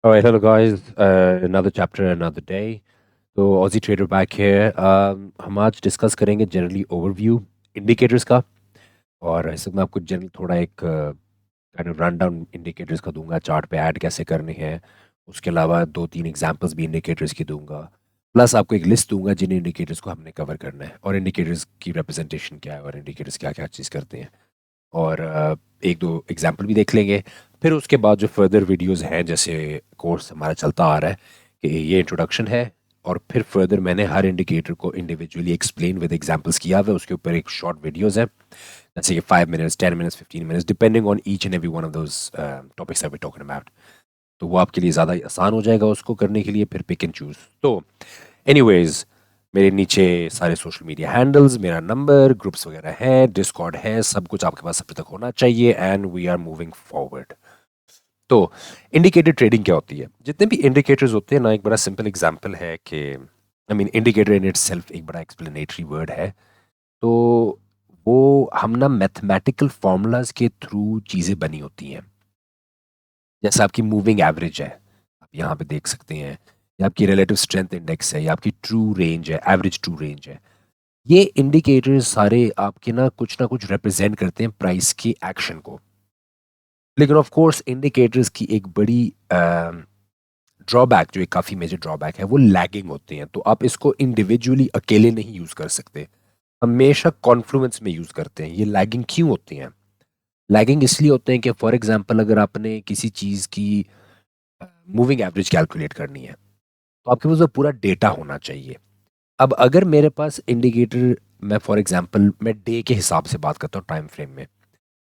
All right, hello guys. Another chapter, another day. तो Aussie trader back है। हम आज डिस्कस करेंगे जनरली ओवरव्यू इंडिकेटर्स का। और इस मैं आपको जनरल थोड़ा एक kind of run down indicators का दूंगा, चार्ट पे ऐड कैसे करने हैं। उसके अलावा दो तीन एग्जांपल्स भी इंडिकेटर्स की दूंगा। प्लस आपको एक लिस्ट दूंगा जिन इंडिकेटर्स को हमने कवर करना है, और इंडिकेटर्स की रिप्रेजेंटेशन क्या है, और इंडिकेटर्स क्या क्या चीज़ करते हैं। और एक दो एग्जाम्पल भी देख लेंगे। फिर उसके बाद जो फर्दर वीडियोस हैं, जैसे कोर्स हमारा चलता आ रहा है कि ये इंट्रोडक्शन है, और फिर फर्दर मैंने हर इंडिकेटर को इंडिविजुअली एक्सप्लेन विद एग्जांपल्स किया हुआ है। उसके ऊपर एक शॉर्ट वीडियोस है, जैसे कि 5 minutes, 10 minutes, 15 minutes, depending on each and every one of those topics that we talking about. तो वो आपके लिए ज़्यादा आसान हो जाएगा उसको करने के लिए, फिर पिक एंड चूज। तो एनीवेज, मेरे नीचे सारे सोशल मीडिया हैंडल्स, मेरा नंबर, ग्रुप्स वगैरह है, डिस्कॉर्ड है, सब कुछ आपके पास अब तक होना चाहिए, and we are moving forward. तो इंडिकेटर ट्रेडिंग क्या होती है? जितने भी इंडिकेटर्स होते हैं ना, एक बड़ा सिंपल एग्जांपल है कि I mean indicator in itself एक बड़ा एक्सप्लेनेटरी वर्ड है। तो वो हम ना मैथमेटिकल फॉर्मूलाज के थ्रू चीज़ें बनी होती हैं। जैसे आपकी मूविंग एवरेज है, आप यहाँ पे देख सकते हैं, या आपकी रिलेटिव स्ट्रेंथ इंडेक्स है, या आपकी ट्रू रेंज है, एवरेज ट्रू रेंज है। ये इंडिकेटर्स सारे आपके ना कुछ रिप्रेजेंट करते हैं प्राइस के एक्शन को। लेकिन ऑफ कोर्स इंडिकेटर्स की एक बड़ी ड्रॉबैक, जो एक काफ़ी मेजर ड्रॉबैक है, वो लैगिंग होते हैं। तो आप इसको इंडिविजुअली अकेले नहीं यूज़ कर सकते, हमेशा कॉन्फ्लुएंस में यूज़ करते हैं। ये लैगिंग क्यों होते हैं? लैगिंग इसलिए होते हैं कि फॉर एग्जांपल अगर आपने किसी चीज़ की मूविंग एवरेज कैलकुलेट करनी है, तो आपके पास वो पूरा डेटा होना चाहिए। अब अगर मेरे पास इंडिकेटर, मैं फॉर एग्जांपल मैं डे के हिसाब से बात करता हूँ, टाइम फ्रेम में।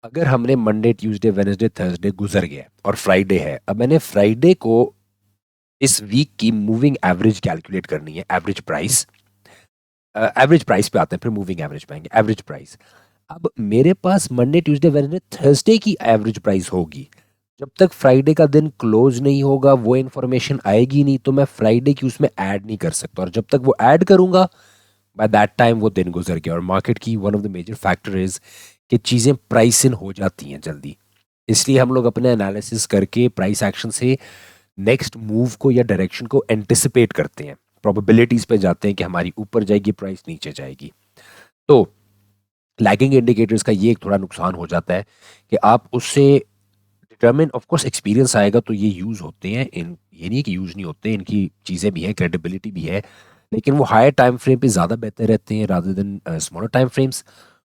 अगर हमने मंडे, ट्यूसडे, वेडनेसडे, थर्सडे गुजर गया और फ्राइडे है, अब मैंने फ्राइडे को इस वीक की मूविंग एवरेज कैलकुलेट करनी है, एवरेज प्राइस। एवरेज प्राइस पे आते हैं, फिर मूविंग एवरेज पे आएंगे। एवरेज प्राइस, अब मेरे पास मंडे, ट्यूसडे, वेडनेसडे, थर्सडे की एवरेज प्राइस होगी। जब तक फ्राइडे का दिन क्लोज नहीं होगा, वो इन्फॉर्मेशन आएगी नहीं, तो मैं फ्राइडे की उसमें ऐड नहीं कर सकता। और जब तक वो ऐड करूंगा, बाय दैट टाइम वो दिन गुजर गया। और मार्केट की one of the major factor is कि चीज़ें प्राइस इन हो जाती हैं जल्दी। इसलिए हम लोग अपने एनालिसिस करके प्राइस एक्शन से नेक्स्ट मूव को या डायरेक्शन को एंटिसिपेट करते हैं, प्रोबेबिलिटीज पे जाते हैं कि हमारी ऊपर जाएगी प्राइस, नीचे जाएगी। तो लैगिंग इंडिकेटर्स का ये एक थोड़ा नुकसान हो जाता है कि आप उससे डिटर्मिन, ऑफ कोर्स एक्सपीरियंस आएगा तो ये यूज़ होते हैं, इन ये नहीं कि यूज़ नहीं होते, इनकी चीज़ें भी हैं, क्रेडिबिलिटी भी है। लेकिन वो हायर टाइम फ्रेम पे ज़्यादा बेहतर रहते हैं rather than smaller time frames.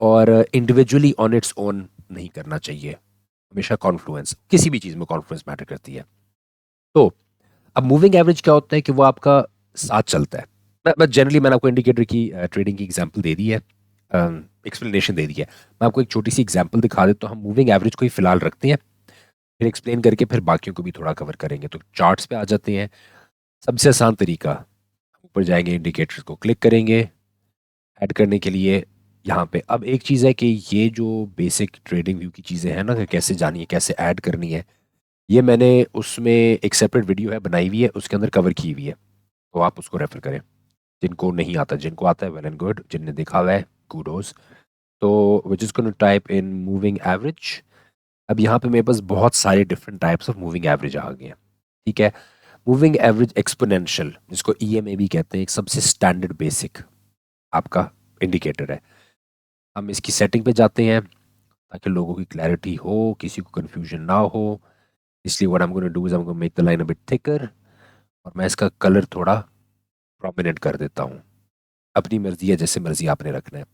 और इंडिविजुअली ऑन इट्स ओन नहीं करना चाहिए, हमेशा कॉन्फ्लुएंस, किसी भी चीज़ में कॉन्फ्लुएंस मैटर करती है। तो अब मूविंग एवरेज क्या होता है कि वो आपका साथ चलता है। मैं जनरली, मैंने आपको इंडिकेटर की ट्रेडिंग की एग्जांपल दे दी है, एक्सप्लेनेशन दे दी है। मैं आपको एक छोटी सी एग्जांपल दिखा देता हूँ। हम मूविंग एवरेज को ही फिलहाल रखते हैं, फिर एक्सप्लेन करके फिर बाकियों को भी थोड़ा कवर करेंगे। तो चार्ट्स पे आ जाते हैं। सबसे आसान तरीका, ऊपर जाएंगे, इंडिकेटर्स को क्लिक करेंगे ऐड करने के लिए। यहाँ पे अब एक चीज़ है कि ये जो बेसिक ट्रेडिंग व्यू की चीज़ें हैं ना, कि कैसे जानी है, कैसे ऐड करनी है, ये मैंने उसमें एक सेपरेट वीडियो है बनाई हुई है, उसके अंदर कवर की हुई है। तो आप उसको रेफर करें। जिनको नहीं आता, जिनको आता है वेल एंड गुड, जिनने देखा हुआ है कूडोज। तो we just gonna type in moving average. अब यहाँ पे मेरे पास बहुत सारे different types of moving average आ गए हैं। ठीक है, मूविंग एवरेज एक्सपोनेंशियल, जिसको ईएमए भी कहते हैं, एक सबसे स्टैंडर्ड बेसिक आपका इंडिकेटर है। हम इसकी सेटिंग पे जाते हैं ताकि लोगों की क्लैरिटी हो, किसी को कंफ्यूजन ना हो। इसलिए what I am gonna do is I am gonna make the line a bit thicker, और मैं इसका कलर थोड़ा प्रोमिनेंट कर देता हूँ। अपनी मर्जी है, जैसे मर्जी आपने रखना है।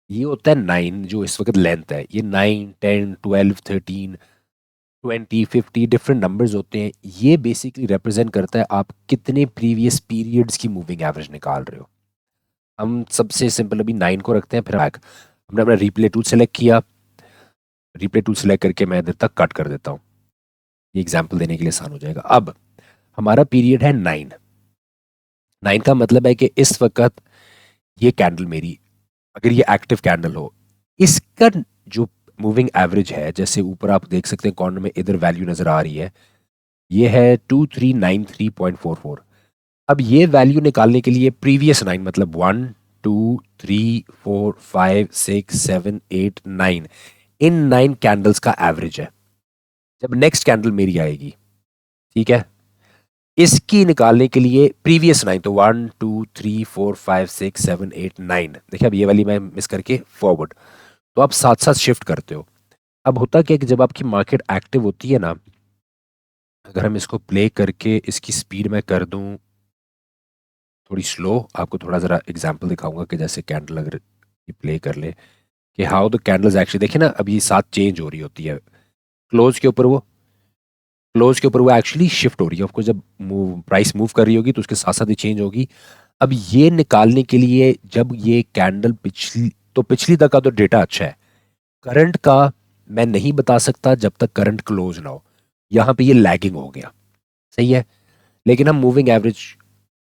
ये होता है 9, जो इस वक्त लेंथ है, ये 9, 10, 12, 13, 20, 50 डिफरेंट नंबर्स होते हैं। ये बेसिकली रिप्रेजेंट करता है आप कितने प्रीवियस पीरियड्स की मूविंग एवरेज निकाल रहे हो। हम सबसे सिंपल अभी 9 को रखते हैं, फिर बैक हमने अपना रिप्ले टूल सेलेक्ट किया। रिप्ले टूल सेलेक्ट करके मैं इधर तक कट कर देता हूँ, ये एग्जाम्पल देने के लिए आसान हो जाएगा। अब हमारा पीरियड है 9। 9 का मतलब है कि इस वक्त ये कैंडल मेरी, अगर ये एक्टिव कैंडल हो, इसका जो मूविंग एवरेज है, जैसे ऊपर आप देख सकते हैं कॉर्नर में इधर वैल्यू नजर आ रही है, ये है 2393.44। अब ये वैल्यू निकालने के लिए प्रीवियस 9, मतलब 1, 2, 3, 4, 5, 6, 7, 8, 9, इन 9 कैंडल्स का एवरेज है। जब नेक्स्ट कैंडल मेरी आएगी, ठीक है। इसकी निकालने के लिए प्रीवियस 9, तो 1 2 3 4 5 6 7 8 9, देखिए अब ये वाली मैं मिस करके फॉरवर्ड, तो आप साथ साथ शिफ्ट करते हो। अब होता क्या है कि जब आपकी मार्केट एक्टिव होती है ना, अगर हम इसको प्ले करके इसकी स्पीड मैं कर दूं थोड़ी स्लो, आपको थोड़ा ज़रा एग्जांपल दिखाऊंगा कि जैसे कैंडल अगर ये प्ले कर ले कि हाउ द कैंडल्स एक्चुअली, देखिए ना अभी साथ चेंज हो रही होती है, क्लोज के ऊपर वो क्लोज के ऊपर वो एक्चुअली शिफ्ट हो रही है, आपको जब प्राइस मूव कर रही होगी तो उसके साथ साथ ही चेंज होगी। अब ये निकालने के लिए जब ये कैंडल पिछली तक का तो डेटा अच्छा है, करंट का मैं नहीं बता सकता जब तक करंट क्लोज ना हो, यहाँ पे ये लैगिंग हो गया, सही है। लेकिन हम मूविंग एवरेज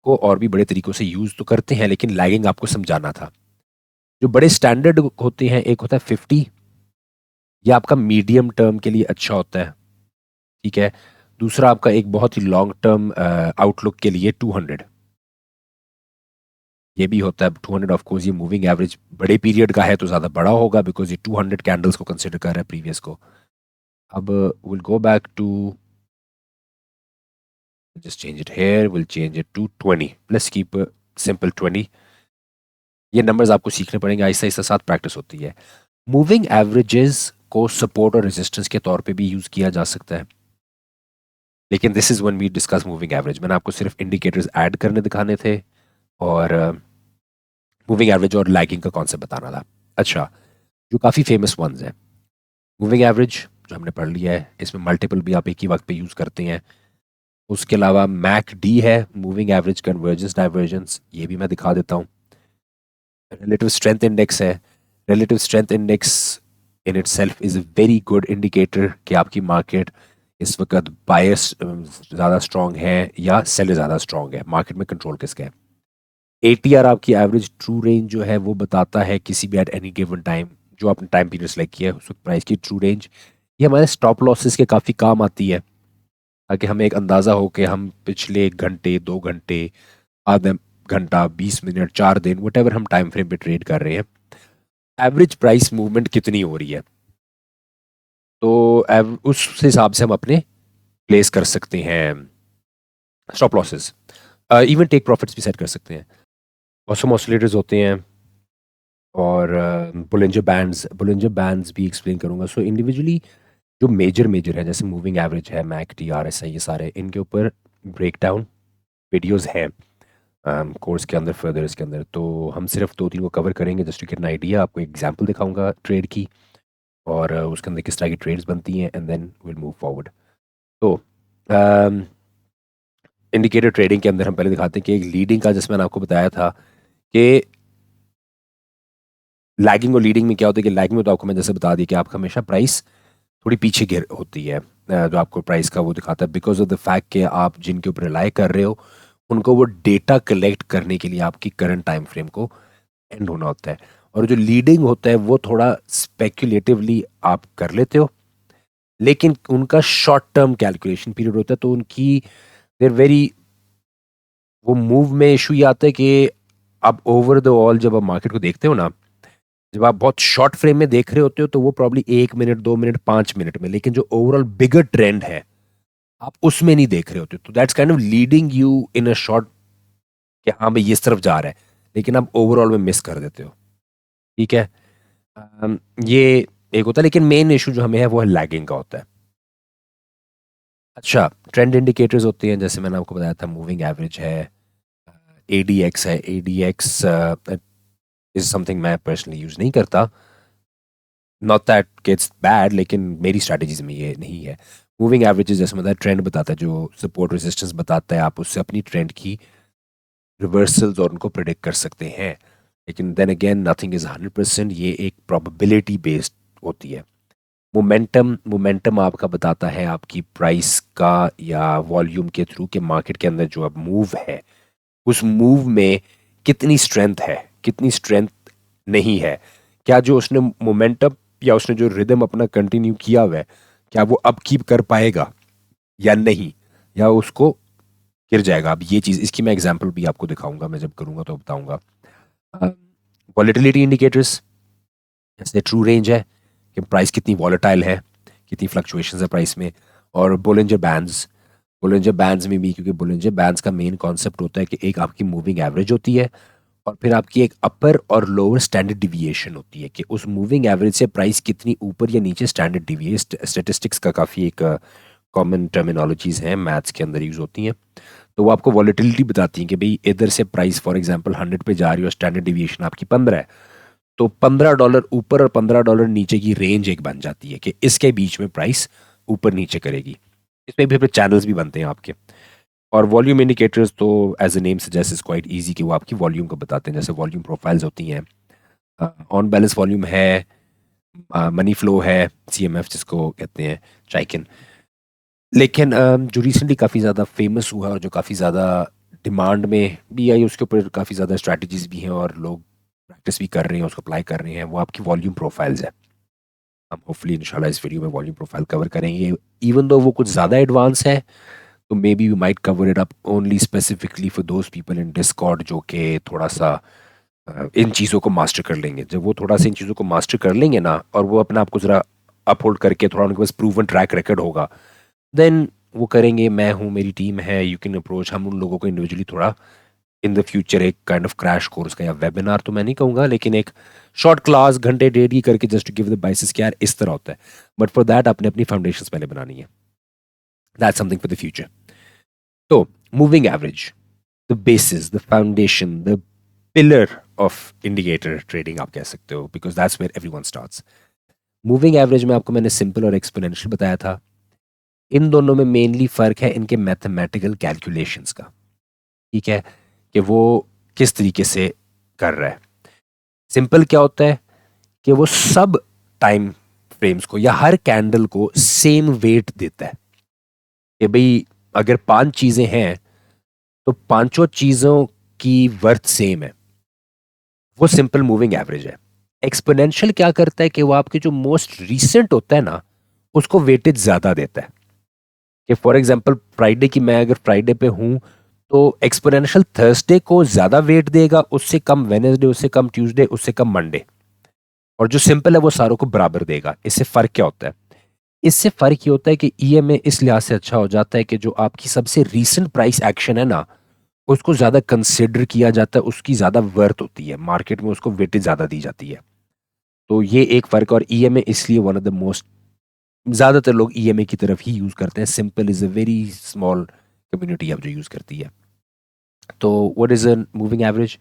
को और भी बड़े तरीकों से यूज तो करते हैं, लेकिन लैगिंग आपको समझाना था। जो बड़े स्टैंडर्ड होते हैं, एक होता है 50, ये आपका मीडियम टर्म के लिए अच्छा होता है, ठीक है। दूसरा आपका एक बहुत ही लॉन्ग टर्म आउटलुक के लिए 200, ये भी होता है। 200 ऑफ कोर्स ये मूविंग एवरेज बड़े पीरियड का है तो ज़्यादा बड़ा होगा, बिकॉज ये 200 कैंडल्स को कंसिडर कर रहा है प्रीवियस को। अब will go back to, just change it here, we'll change it to 20, let's keep a simple 20। ये नंबर्स आपको सीखने पड़ेंगे, आहिस्ता आहिस्ता साथ प्रैक्टिस होती है। मूविंग एवरेजेस को सपोर्ट और रेजिस्टेंस के तौर पे भी यूज किया जा सकता है, लेकिन this is when we discuss moving average. मैंने आपको सिर्फ इंडिकेटर्स ऐड करने दिखाने थे और मूविंग एवरेज और लैगिंग का कॉन्सेप्ट बताना था। अच्छा, जो काफ़ी फेमस वंस हैं, मूविंग एवरेज जो हमने पढ़ लिया है, इसमें मल्टीपल भी आप एक ही वक्त पे यूज़ करते हैं। उसके अलावा मैक डी है, मूविंग एवरेज कन्वर्जेंस डाइवर्जेंस, ये भी मैं दिखा देता हूँ। रिलेटिव स्ट्रेंथ इंडेक्स है, relative strength index in itself is a very good indicator कि आपकी मार्केट इस वक्त बायस ज़्यादा स्ट्रॉन्ग है या सेलर ज़्यादा स्ट्रॉन्ग है, मार्केट में कंट्रोल किसका है। एटीआर आपकी एवरेज ट्रू रेंज जो है वो बताता है किसी भी एट एनी गिवन टाइम, जो आपने टाइम पीरियड सेलेक्ट किया है उस वक्त प्राइस की ट्रू रेंज। ये हमारे स्टॉप लॉसेस के काफ़ी काम आती है, ताकि हमें एक अंदाज़ा हो कि हम पिछले 1 घंटे 2 घंटे आधा घंटा 20 मिनट 4 दिन वट एवर हम टाइम फ्रेम पे ट्रेड कर रहे हैं, एवरेज प्राइस मूवमेंट कितनी हो रही है, तो उस हिसाब से हम अपने प्लेस कर सकते हैं stop losses. Even take profits भी सेट कर सकते हैं। ऑसम ऑसिलेटर्स होते हैं और बुलिंजर बैंड्स भी एक्सप्लेन करूंगा। सो इंडिविजुअली जो मेजर मेजर है, जैसे मूविंग एवरेज है, MAC T R S I, ये सारे इनके ऊपर ब्रेक डाउन वीडियोज़ हैं कोर्स के अंदर, फर्दर इसके अंदर। तो हम सिर्फ 2-3 को कवर करेंगे just to get an idea. आपको एग्जांपल दिखाऊंगा ट्रेड की और उसके अंदर किस तरह की ट्रेड्स बनती हैं, and then will move forward. तो इंडिकेटर ट्रेडिंग के अंदर हम पहले दिखाते हैं कि एक लीडिंग का, जिसमें मैंने आपको बताया था कि लैगिंग और लीडिंग में क्या होता है। कि लैगिंग में तो आपको मैं जैसे बता दी कि आपका हमेशा प्राइस थोड़ी पीछे गिर होती है, जो आपको प्राइस का वो दिखाता है, बिकॉज ऑफ द फैक्ट कि आप जिनके ऊपर रिलाई कर रहे हो उनको वो डेटा कलेक्ट करने के लिए आपकी करंट टाइम फ्रेम को एंड होना होता है। और जो लीडिंग होता है वो थोड़ा स्पेक्यूलेटिवली आप कर लेते हो, लेकिन उनका शॉर्ट टर्म कैलकुलेशन पीरियड होता है, तो उनकी देर वेरी, वो मूव में इशू ये आता है कि आप ओवर द ऑल जब आप मार्केट को देखते हो ना, जब आप बहुत शॉर्ट फ्रेम में देख रहे होते हो तो वो प्रॉब्ली 1 मिनट 2 मिनट 5 मिनट में, लेकिन जो ओवरऑल बिगर ट्रेंड है आप उसमें नहीं देख रहे होते, तो that's kind of leading you in a short कि हाँ भाई ये इस तरफ जा रहा है, लेकिन आप ओवरऑल में मिस कर देते हो, ठीक है। ये एक होता है, लेकिन मेन इशू जो हमें है वो है लैगिंग का होता है। अच्छा, ट्रेंड इंडिकेटर्स होते हैं, जैसे मैंने आपको बताया था मूविंग एवरेज है, एडीएक्स है। एडीएक्स इज समथिंग मैं पर्सनली यूज नहीं करता, नॉट दैट इट्स बैड, लेकिन मेरी स्ट्रैटेजीज में ये नहीं है। मूविंग एवरेजेस जैसे मतलब ट्रेंड बताता है, जो सपोर्ट रेजिस्टेंस बताता है, आप उससे अपनी ट्रेंड की रिवर्सल्स और उनको प्रिडिक्ट कर सकते हैं। लेकिन देन अगेन नथिंग इज 100%, ये एक प्रोबेबिलिटी बेस्ड होती है। मोमेंटम आपका बताता है आपकी प्राइस का या वॉल्यूम के थ्रू के मार्केट के अंदर जो अब मूव है उस मूव में कितनी स्ट्रेंथ है, कितनी स्ट्रेंथ नहीं है, क्या जो उसने मोमेंटम या उसने जो रिदम अपना कंटिन्यू किया हुआ है क्या वो अब कीप कर पाएगा या नहीं, या उसको गिर जाएगा। अब ये चीज़, इसकी मैं एग्जांपल भी आपको दिखाऊंगा, मैं जब करूंगा तो बताऊंगा। वॉलेटिलिटी इंडिकेटर्स, जैसे ट्रू रेंज है कि प्राइस कितनी वॉलेटाइल है, कितनी फ्लक्चुएशंस है प्राइस में, और बोलिंजर बैंड्स, बुलिंजर बैंड्स में भी, क्योंकि बुलिंजर बैंड्स का मेन कॉन्सेप्ट होता है कि एक आपकी मूविंग एवरेज होती है और फिर आपकी एक अपर और लोअर स्टैंडर्ड डिविएशन होती है कि उस मूविंग एवरेज से प्राइस कितनी ऊपर या नीचे स्टैंडर्ड डिविएट। स्टेटिस्टिक्स का काफ़ी एक कॉमन टर्मिनोलॉजीज हैं, मैथ्स के अंदर यूज़ होती हैं। तो वो आपको वॉलेटिलिटी बताती हैं कि भाई इधर से प्राइस फॉर एग्जांपल 100 पे जा रही है और स्टैंडर्ड डिविएशन आपकी 15 है, तो $15 ऊपर और $15 नीचे की रेंज एक बन जाती है कि इसके बीच में प्राइस ऊपर नीचे करेगी। इसमें भी फिर चैनल्स भी बनते हैं आपके। और वॉल्यूम इंडिकेटर्स तो as a name suggest is quite easy कि वो आपकी वॉल्यूम को बताते हैं, जैसे वॉल्यूम प्रोफाइल्स होती हैं, ऑन बैलेंस वॉल्यूम है, मनी फ्लो है, CMF जिसको कहते हैं, चाइकिन। लेकिन जो रिसेंटली काफ़ी ज़्यादा फेमस हुआ और जो काफ़ी ज़्यादा डिमांड में भी आई, उसके ऊपर काफ़ी ज़्यादा स्ट्रैटेजीज भी हैं और लोग प्रैक्टिस भी कर रहे हैं, उसको अप्लाई कर रहे हैं, वो आपकी वॉल्यूम प्रोफाइल्स है। हम होपफुली इंशाल्लाह इस वीडियो में वॉल्यूम प्रोफाइल कवर करेंगे, इवन दो वो कुछ ज़्यादा एडवांस है, तो maybe we might cover it up only specifically for those people in Discord जो कि थोड़ा सा इन चीज़ों को मास्टर कर लेंगे। जब वो थोड़ा सा इन चीज़ों को मास्टर कर लेंगे ना, और वो अपने आप को ज़रा अपहोल्ड करके थोड़ा उनके पास प्रूवन ट्रैक रिकॉर्ड होगा, देन वो करेंगे, मैं हूँ, मेरी टीम है, यू कैन अप्रोच। हम उन लोगों को इंडिविजुअली थोड़ा इन द फ्यूचर एक काइंड ऑफ क्रैश कोर्स का या वेबिनार तो मैं नहीं कहूँगा, लेकिन एक शॉर्ट क्लास घंटे डेढ़ की करके just to give the basis कि यार इस तरह होता है। बट फॉर दैट आपने अपनी फाउंडेशंस पहले बनानी है। That's something for the future. तो moving average, the basis, the foundation, the pillar of indicator trading आप कह सकते हो, because that's where everyone starts. Moving average में आपको मैंने सिंपल और एक्सपोनेंशियल बताया था। इन दोनों में मेनली फ़र्क है इनके मैथमेटिकल कैलकुलेशंस का, ठीक है, कि वो किस तरीके से कर रहा है। सिंपल क्या होता है कि वो सब टाइम फ्रेम्स को या हर कैंडल को सेम वेट देता है कि भाई अगर 5 चीज़ें हैं तो पांचों चीज़ों की वर्थ सेम है। वो सिंपल मूविंग एवरेज है। एक्सपोनेंशियल क्या करता है कि वो आपके जो मोस्ट रीसेंट होता है ना, उसको वेटेज ज़्यादा देता है। कि फॉर एग्जांपल फ्राइडे की, मैं अगर फ्राइडे पे हूं तो एक्सपोनेंशियल थर्सडे को ज्यादा वेट देगा, उससे कम वेनेसडे, उससे कम ट्यूसडे, उससे कम मंडे। और जो सिंपल है वो सारों को बराबर देगा। इससे फर्क क्या होता है? इससे फर्क ये होता है कि ईएमए इस लिहाज से अच्छा हो जाता है कि जो आपकी सबसे रीसेंट प्राइस एक्शन है ना, उसको ज्यादा कंसिडर किया जाता है, उसकी ज्यादा वर्थ होती है, मार्केट में उसको वेटेज ज्यादा दी जाती है। तो ये एक फर्क। और ईएमए इसलिए वन ऑफ द मोस्ट, ज्यादातर लोग ईएमए की तरफ ही यूज करते हैं। Simple is a very small community अब जो यूज करती है। तो what is a moving average?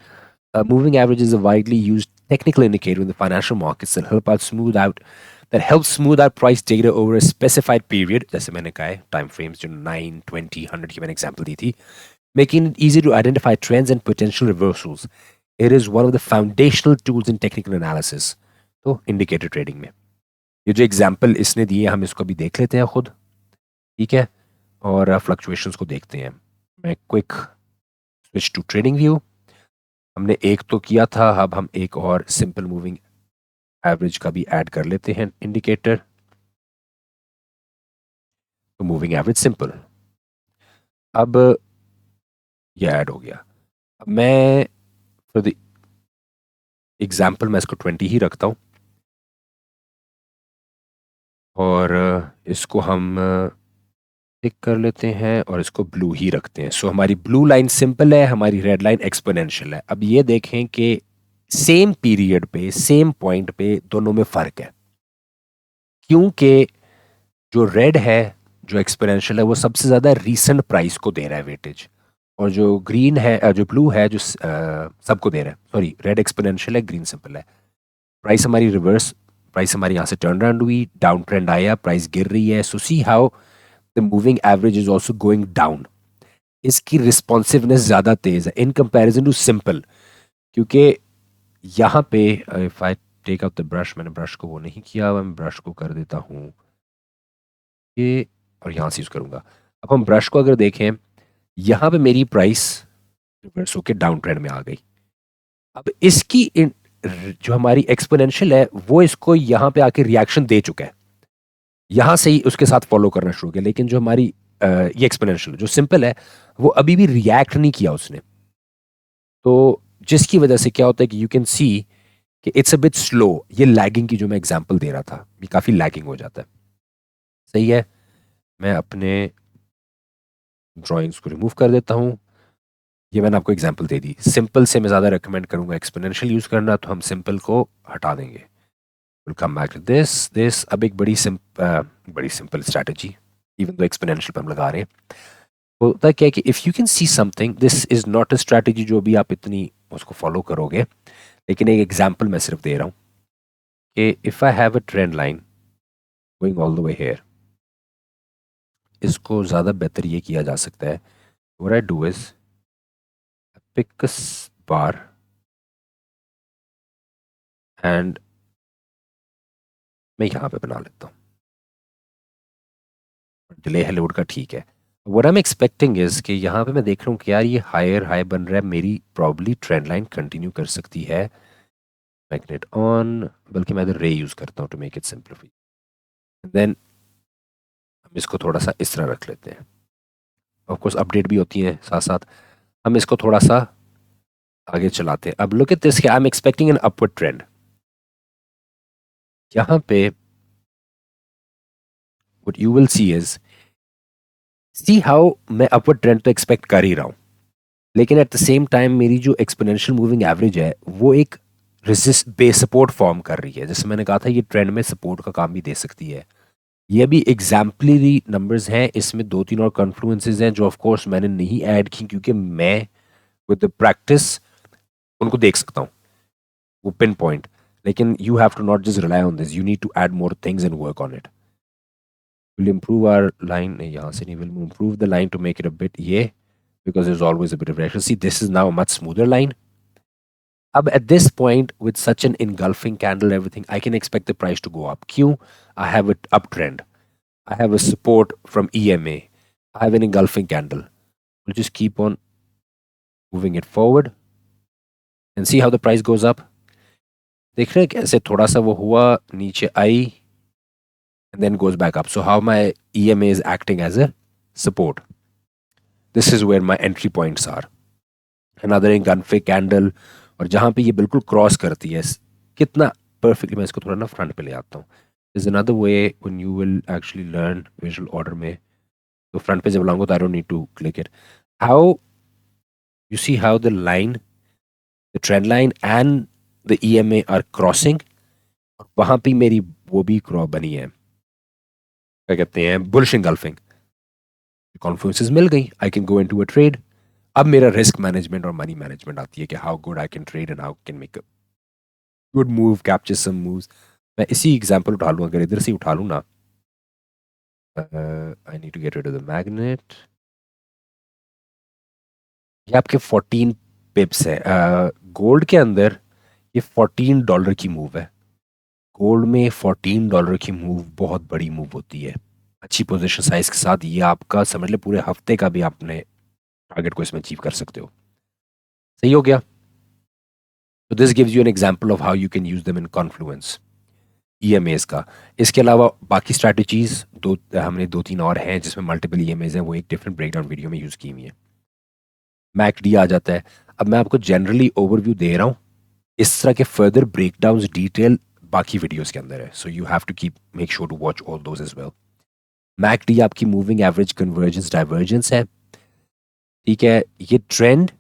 Moving average is a widely used technical indicator in the financial markets that helps smooth out price data over a specified period. जैसे मैंने कहा है time frames जो 9, 20, 100 की मैंने example दी थी, making it easy to identify trends and potential reversals. It is one of the foundational tools in technical analysis. तो indicator trading में ये जो example इसने दिए, हम इसको भी देख लेते हैं खुद, ठीक है, और fluctuations को देखते हैं। मैं quick switch to trading view। हमने एक तो किया था, अब हम एक और सिंपल मूविंग एवरेज का भी ऐड कर लेते हैं इंडिकेटर। तो मूविंग एवरेज सिंपल, अब ये ऐड हो गया। अब मैं फॉर द एग्जांपल मैं इसको 20 ही रखता हूँ और इसको हम टिक कर लेते हैं और इसको ब्लू ही रखते हैं। सो हमारी ब्लू लाइन सिंपल है, हमारी रेड लाइन एक्सपोनेंशियल है। अब ये देखें कि सेम पीरियड पे सेम पॉइंट पे दोनों में फर्क है, क्योंकि जो रेड है, जो एक्सपोनेंशियल है, वो सबसे ज़्यादा रीसेंट प्राइस को दे रहा है वेटेज। और जो ग्रीन है, जो ब्लू है, जो सबको दे रहा है, सॉरी रेड एक्सपोनेंशियल है, ग्रीन सिंपल है। प्राइस हमारी रिवर्स, प्राइस हमारी यहाँ से टर्न अराउंड हुई, डाउन ट्रेंड आया, प्राइस गिर रही है। So see how the moving average is also going down. इसकी रिस्पॉन्सिवनेस ज़्यादा तेज है इन कंपेरिजन टू सिंपल, क्योंकि यहाँ पे if I take out the brush, मैंने ब्रश को वो नहीं किया, मैं ब्रश को कर देता हूँ ये, और यहाँ से यूज़ करूँगा। अब हम ब्रश को अगर देखें, यहाँ पे मेरी प्राइस रिवर्स होके डाउन ट्रेंड में आ गई। अब इसकी जो हमारी एक्सपोनेंशियल है वो इसको यहाँ पे आके रिएक्शन दे चुका है, यहाँ से ही उसके साथ फॉलो करना शुरू किया। लेकिन जो हमारी ये एक्सपोनेंशियल जो सिंपल है, वो अभी भी रिएक्ट नहीं किया उसने। तो जिसकी वजह से क्या होता है कि यू कैन सी कि इट्स अ बिट स्लो। ये लैगिंग की जो मैं एग्जांपल दे रहा था, ये काफ़ी लैगिंग हो जाता है। सही है। मैं अपने ड्राइंग्स को रिमूव कर देता हूँ। ये मैंने आपको एग्जांपल दे दी। सिंपल से मैं ज़्यादा रेकमेंड करूँगा एक्सपोनेंशियल यूज़ करना, तो हम सिंपल को हटा देंगे। Will come back to this. अब एक बड़ी simple strategy, even though exponential पे हम लगा रहे हैं, होता क्या है कि if you can see something, this is not a strategy जो भी आप इतनी उसको फॉलो करोगे, लेकिन एक एग्जांपल मैं सिर्फ दे रहा हूँ कि if I have a trend line going all the way here, इसको ज़्यादा बेहतर ये किया जा सकता है, what I do is pick a bar and मैं यहाँ पे बना लेता हूँ। डिले हेलोड का ठीक है। What I am expecting is कि यहाँ पे मैं देख रहा हूँ कि यार ये हायर हाई बन रहा है, मेरी प्रॉब्ली ट्रेंड लाइन कंटिन्यू कर सकती है। मैग्नेट ऑन, बल्कि मैं इधर रे यूज़ करता हूँ to make it simple. Then हम इसको थोड़ा सा इस तरह रख लेते हैं। ऑफ कोर्स अपडेट भी होती है साथ साथ। हम इसको थोड़ा सा आगे चलाते हैं। अब look at this, I am expecting an upward trend. यहाँ पे what you will see is, see how मैं अपवर्ड ट्रेंड तो एक्सपेक्ट कर ही रहा हूँ, लेकिन एट द सेम टाइम मेरी जो एक्सपोनेंशियल मूविंग एवरेज है वो एक रेजिस्ट बेस सपोर्ट फॉर्म कर रही है। जैसे मैंने कहा था ये ट्रेंड में सपोर्ट का काम भी दे सकती है। ये भी एग्जाम्पलरी नंबर्स हैं, इसमें दो तीन और कॉन्फ्लुएंसेस हैं जो ऑफ कोर्स मैंने नहीं ऐड की क्योंकि मैं विद द प्रैक्टिस उनको देख सकता हूँ वो पिन पॉइंट। लेकिन you have to not just rely on this, you need to add more things and work on it. Will improve our line, यहाँ से नहीं, will improve the line to make it a bit ये, because there's always a bit of pressure. See, this is now a much smoother line. Ab at this point, with such an engulfing candle, everything, I can expect the price to go up. Q, I have an uptrend. I have a support from EMA. I have an engulfing candle. We'll just keep on moving it forward and see how the price goes up. देख रहे हैं कैसे थोड़ा सा वो हुआ, नीचे आई and then goes back up. So how my EMA is acting as a support. This is where my entry points are. Another engulfing candle, और जहाँ पे ये बिल्कुल क्रॉस करती है, कितना परफेक्टली, मैं इसको थोड़ा ना फ्रंट पे ले आता हूँ। Is another way when you will actually learn visual order में, तो फ्रंट पे जब लाऊंगा तो I don't need to click it. How you see how the line, the trend line and the EMA are crossing, और वहाँ पे मेरी वो भी क्रॉस बनी है, क्या कहते हैं, बुलिश इंगल्फिंग। कॉन्फ्लुएंसेस मिल गई, I can go into a trade. अब मेरा रिस्क मैनेजमेंट और मनी मैनेजमेंट आती है कि how good I can trade and how can make good move, capture some moves. मैं इसी एग्जांपल उठा लूँ, अगर इधर से उठा लूँ ना, I need to get rid of the magnet. ये आपके 14 पिप्स है। गोल्ड के अंदर ये $14 की मूव है। गोल्ड में $14 की मूव बहुत बड़ी मूव होती है, अच्छी पोजीशन साइज के साथ। ये आपका समझ ले पूरे हफ्ते का भी आपने टारगेट को इसमें अचीव कर सकते हो। सही हो गया। तो this gives you an example of how you can use them in Confluence EMAs का। इसके अलावा बाकी स्ट्रैटेजीज हमने दो तीन और हैं जिसमें मल्टीपल EMAs हैं, वो एक डिफरेंट ब्रेकडाउन वीडियो में यूज़ की हुई है। मैकडी आ जाता है। अब मैं आपको जनरली ओवरव्यू दे रहा हूँ, इस तरह के फर्दर ब्रेकडाउन्स डिटेल बाकी वीडियोस के अंदर है, so you have to keep make sure to watch all those as well. MACD आपकी मूविंग एवरेज कन्वर्जेंस डाइवर्जेंस है, ठीक है। ये ट्रेंड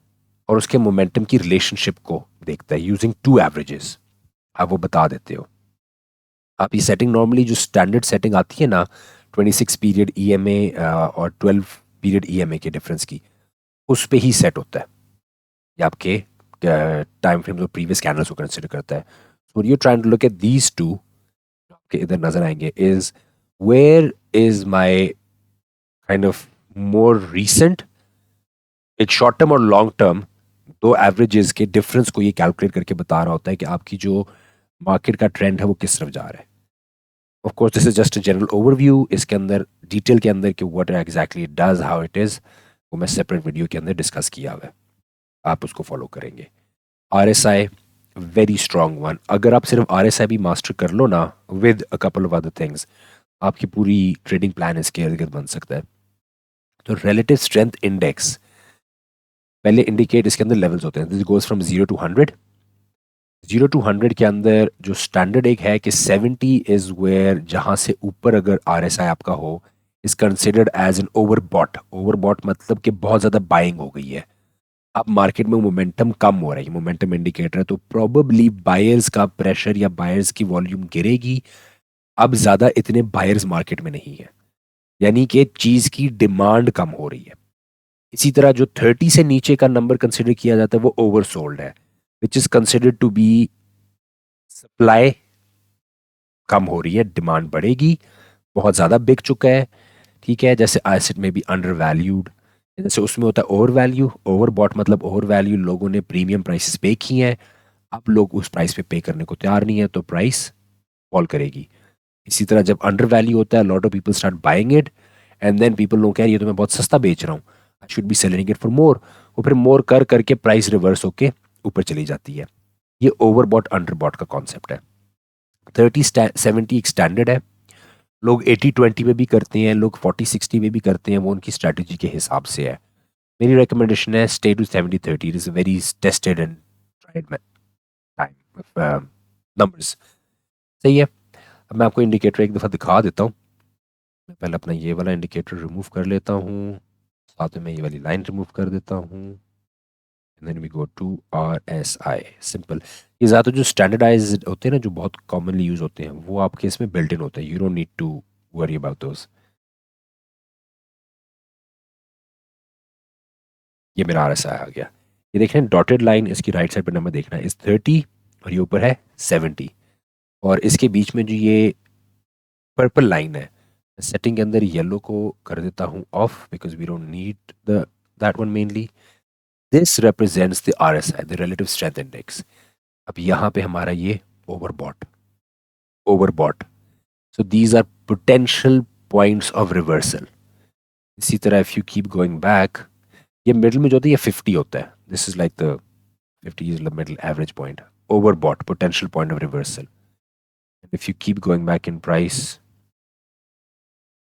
और उसके मोमेंटम की रिलेशनशिप को देखता है यूजिंग टू एवरेजेस। आप वो बता देते हो। आप ये सेटिंग नॉर्मली जो स्टैंडर्ड सेटिंग आती है ना, 26 पीरियड EMA और 12 पीरियड EMA के डिफरेंस की, उस पे ही सेट होता है। ये आपके टाइम फ्रेम जो प्रीवियस कैंडल्स को कंसिडर करता है। So you trying to look at these two, आपके इधर नजर आएंगे, is where is my kind of more recent, एक शॉर्ट टर्म और लॉन्ग टर्म दो एवरेजेस के डिफरेंस को ये कैलकुलेट करके बता रहा होता है कि आपकी जो मार्केट का ट्रेंड है वो किस तरफ जा रहा है। Of course this is just a general overview, इसके अंदर डिटेल के अंदर कि what exactly it does, how it is, वो मैं सेपरेट वीडियो के अंदर डिस्कस किया हुआ है, आप उसको फॉलो करेंगे। RSI वेरी स्ट्रॉन्ग वन, अगर आप सिर्फ RSI भी मास्टर कर लो ना with a couple of other things, आपकी पूरी ट्रेडिंग प्लान इसके इर्द गिर्द बन सकता है। तो रिलेटिव स्ट्रेंथ इंडेक्स पहले इंडिकेट, इसके अंदर लेवल्स होते हैं, this goes from 0 to 100। 0 to 100 के अंदर जो स्टैंडर्ड एक है कि 70 इज वेयर, जहाँ से ऊपर अगर RSI आपका हो is considered as an overbought. Overbought मतलब कि बहुत ज़्यादा बाइंग हो गई है। अब मार्केट में मोमेंटम कम हो रहा है, मोमेंटम इंडिकेटर है, तो प्रोबेबली बायर्स का प्रेशर या बायर्स की वॉल्यूम गिरेगी। अब ज़्यादा इतने बायर्स मार्केट में नहीं है, यानी कि चीज़ की डिमांड कम हो रही है। इसी तरह जो 30 से नीचे का नंबर कंसिडर किया जाता है वो ओवरसोल्ड है, which is considered to be supply कम हो रही है, डिमांड बढ़ेगी, बहुत ज़्यादा बिक चुका है। ठीक है, जैसे एसेट में भी अंडर वैल्यूड, जैसे उसमें होता है ओवर वैल्यू। ओवर बॉट मतलब ओवर वैल्यू, लोगों ने प्रीमियम प्राइसेस पे किए हैं, अब लोग उस प्राइस पे करने को तैयार नहीं है, तो प्राइस फॉल करेगी। इसी तरह जब अंडर वैल्यू होता है, lot of people start buying it, and then people लोग कह रही है तो मैं बहुत सस्ता बेच रहा हूँ, I should be selling it for more, और फिर मोर कर करके प्राइस रिवर्स होके ऊपर चली जाती है। ये ओवर बॉट अंडर बॉट का कॉन्सेप्ट है। 30-70 एक स्टैंडर्ड है। लोग 80-20 में भी करते हैं, लोग 40-60 में भी करते हैं, वो उनकी स्ट्रैटेजी के हिसाब से है। मेरी रिकमेंडेशन है stay to 70-30, it is very tested and tried time numbers. सही है। अब मैं आपको इंडिकेटर एक दफ़ा दिखा देता हूँ। मैं पहले अपना ये वाला इंडिकेटर रिमूव कर लेता हूँ, साथ में मैं ये वाली लाइन रिमूव कर देता हूँ, and then we go to RSI। Simple. ये ज़्यादा जो स्टैंडर्डाइज होते हैं ना, जो बहुत कॉमनली यूज होते हैं, वो आपके इसमें बिल्ट इन होते हैं, you don't need to worry about those. ये मेरा RSI आ गया। ये देखें डॉटेड लाइन, इसकी राइट साइड पर नंबर देखना है, इस 30 और ये ऊपर है 70, और इसके बीच में जो ये पर्पल लाइन है, सेटिंग के अंदर येलो को कर देता हूँ off, because we don't need the that one mainly. This represents the RSI, the relative strength index. अब यहाँ पे हमारा ये overbought, overbought, so these are potential points of reversal. इसी तरह if you keep going back, ये middle में जो होता है ये 50 होता है, this is like the 50 is the middle average point, overbought, potential point of reversal. And if you keep going back in price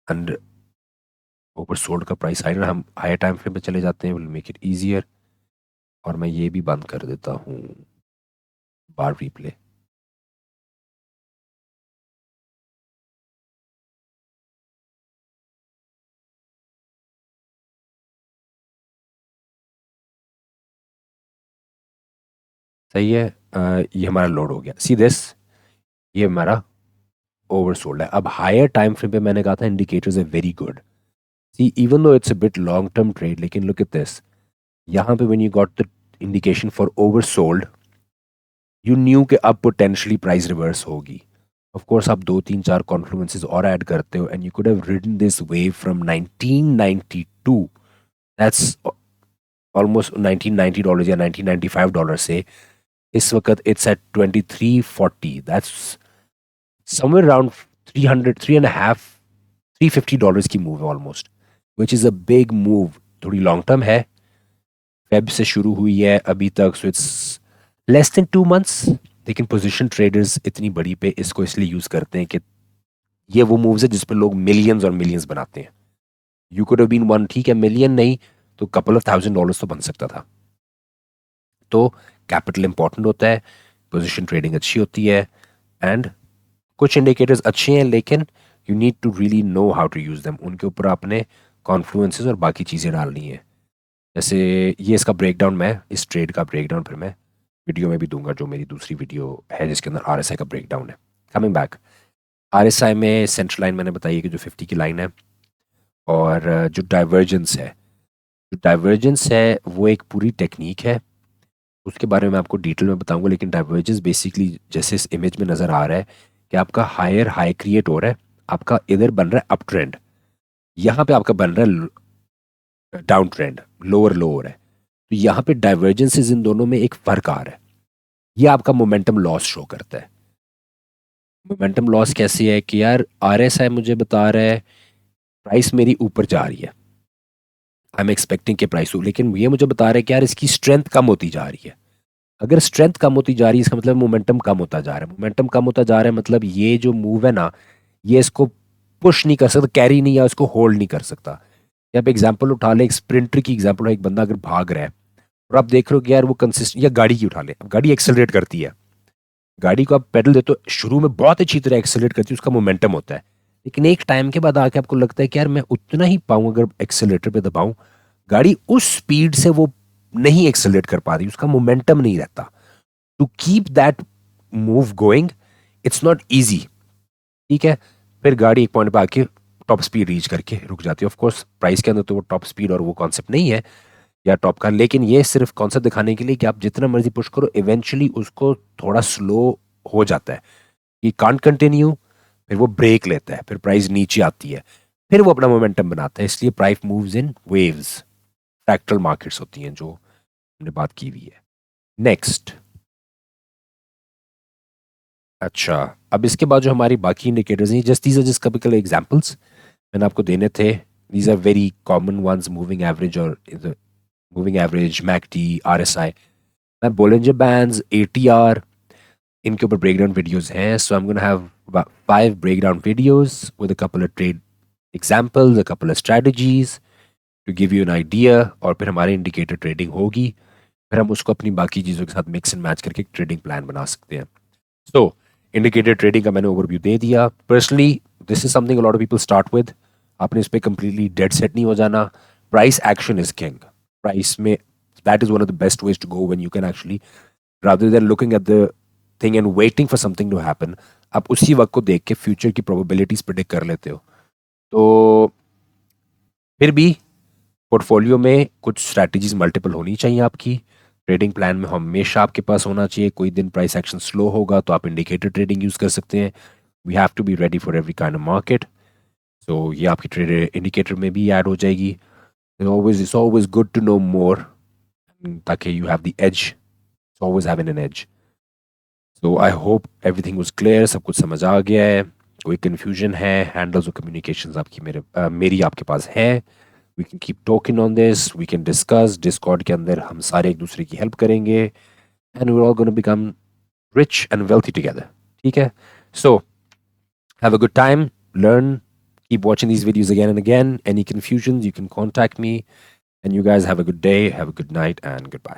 and oversold का प्राइस हाई ना, हम हायर टाइम फ्रेम पे चले जाते हैं, विल मेक इट ईजियर। और मैं ये भी बंद कर देता हूँ बार रिप्ले। सही है। ये हमारा लोड हो गया, सी दिस, ये हमारा ओवरसोल्ड है। अब हायर टाइम फ्रेम पे मैंने कहा था indicators are very good. See even though it's a bit long term trade, लेकिन लुक एट दिस, यहाँ पे when you got the indication for oversold, you knew कि अब पोटेंशियली प्राइस रिवर्स होगी। ऑफ कोर्स आप 2-3-4 कॉन्फ्लुएंसेस और add करते हो, and you could have ridden this wave from 1992, that's almost $1990 या $1995 से इस वक्त it's at 2340, that's somewhere around 300, 3.5, $350 की मूव है almost, which is a big move. थोड़ी लॉन्ग टर्म है, फेब से शुरू हुई है अभी तक, so it's less than 2 months. लेकिन पोजीशन ट्रेडर्स इतनी बड़ी पे इसको इसलिए यूज करते हैं कि ये वो मूव्स है जिस पे लोग मिलियंस और मिलियंस बनाते हैं। You could have been one, ठीक है, मिलियन नहीं तो कपल ऑफ $1000 तो बन सकता था। तो कैपिटल इंपॉर्टेंट होता है, पोजीशन ट्रेडिंग अच्छी होती है, एंड कुछ इंडिकेटर्स अच्छे हैं, लेकिन you need to really know how to use them, उनके ऊपर आपने कॉन्फ्लुएंसेस और बाकी चीज़ें डालनी है। जैसे ये इसका ब्रेकडाउन, मैं इस ट्रेड का ब्रेकडाउन फिर मैं वीडियो में भी दूंगा, जो मेरी दूसरी वीडियो है जिसके अंदर RSI का ब्रेकडाउन है। कमिंग बैक, RSI में सेंट्रल लाइन मैंने बताई है कि जो 50 की लाइन है, और जो डाइवर्जेंस है, जो डाइवर्जेंस है वो एक पूरी टेक्निक है, उसके बारे में आपको डिटेल में बताऊंगा। लेकिन डाइवर्जेंस बेसिकली जैसे इस इमेज में नज़र आ रहा है कि आपका हायर हाई क्रिएट हो रहा है, आपका इधर बन रहा है अप ट्रेंड, यहाँ पे आपका बन रहा है डाउन ट्रेंड, लोअर लो हो रहा है। तो यहाँ पे डाइवर्जेंसेस इन दोनों में एक फ़र्क आ रहा है, ये आपका मोमेंटम लॉस शो करता है। मोमेंटम लॉस कैसे है कि यार RSI मुझे बता रहा है प्राइस मेरी ऊपर जा रही है, आई एम एक्सपेक्टिंग के प्राइस हो, लेकिन ये मुझे बता रहा है कि यार इसकी स्ट्रेंथ कम होती जा रही है। अगर स्ट्रेंथ कम होती जा रही है, इसका मतलब मोमेंटम कम होता जा रहा है। मोमेंटम कम होता जा रहा है मतलब ये जो मूव है ना, ये इसको पुश नहीं कर सकता, कैरी नहीं, या इसको होल्ड नहीं कर सकता। या आप एग्जाम्पल उठा लें, एक स्प्रिंटर की एग्जाम्पल है, एक बंदा अगर भाग रहा है और आप देख रहे हो कि यार वो कंसिस्ट, या गाड़ी की उठा लें, अब गाड़ी एक्सेलरेट करती है, गाड़ी को आप पेडल देते हो, शुरू में बहुत अच्छी तरह एक्सेलरेट करती है, उसका मोमेंटम होता है, लेकिन एक टाइम के बाद आके आपको लगता है कि यार मैं उतना ही पाऊँ अगर एक्सेलेरेटर पे दबाऊं, गाड़ी उस स्पीड से वो नहीं एक्सेलरेट कर पा रही, उसका मोमेंटम नहीं रहता। To keep that move going it's not easy. ठीक है, फिर गाड़ी एक पॉइंट पे आके टॉप स्पीड रीच करके रुक जाती है। ऑफ कोर्स प्राइस के अंदर तो वो टॉप स्पीड और वो कॉन्सेप्ट नहीं है या टॉप का, लेकिन ये सिर्फ कॉन्सेप्ट दिखाने के लिए कि आप जितना मर्जी पुश करो इवेंचुअली उसको थोड़ा स्लो हो जाता है, कि कांट कंटिन्यू, फिर वो ब्रेक लेता है, फिर प्राइस नीचे आती है, फिर वो अपना मोमेंटम बनाता है। इसलिए price moves in waves, fractal markets होती हैं जो हमने बात की हुई है। नेक्स्ट, अच्छा, अब इसके बाद जो हमारी बाकी इंडिकेटर्स हैं, just these are just typical examples मैंने आपको देने थे। These are very common ones, moving average और मूविंग एवरेज, मैकडी, आरएसआई, मैं बोलिंजर बैंड्स, एटीआर, इनके ऊपर ब्रेकडाउन वीडियोस हैं। So I am gonna have 5 breakdown videos with a couple of trade examples, a couple of strategies to give you an idea, और फिर हमारी indicator trading होगी, फिर हम उसको अपनी बाकी चीज़ों के साथ मिक्स एंड मैच करके एक ट्रेडिंग प्लान बना सकते हैं। सो इंडिकेटर ट्रेडिंग का मैंने ओवरव्यू दे दिया। Personally this is something a lot of people start with. आपने इस पर कंप्लीटली डेड सेट नहीं हो जाना। Price action is king. Price में that is one of the best ways to go when you can actually, rather than looking at the thing and waiting for something to happen, आप उसी वक्त को देख के फ्यूचर की probabilities predict कर लेते हो। तो फिर भी पोर्टफोलियो में कुछ स्ट्रैटेजीज मल्टीपल होनी चाहिए आपकी। ट्रेडिंग प्लान में हमेशा आपके पास होना चाहिए। कोई दिन प्राइस एक्शन स्लो होगा तो आप इंडिकेटर ट्रेडिंग यूज कर सकते हैं। We have to be ready for every kind of market. So ये आपकी ट्रेड इंडिकेटर में भी ऐड हो जाएगी। It's always good to know more, ताकि you have the edge, always having an edge. So I hope everything was clear, सब कुछ समझ आ गया है। कोई कन्फ्यूजन है, हैंडल्स और कम्युनिकेशंस आपकी मेरी आपके पास है। We can keep talking on this, we can discuss. Discord के अंदर हम सारे एक दूसरे की हेल्प करेंगे and we are all gonna become rich and wealthy together. ठीक है, so have a good time, learn, keep watching these videos again and again. Any confusions, you can contact me. And you guys have a good day, have a good night, and goodbye.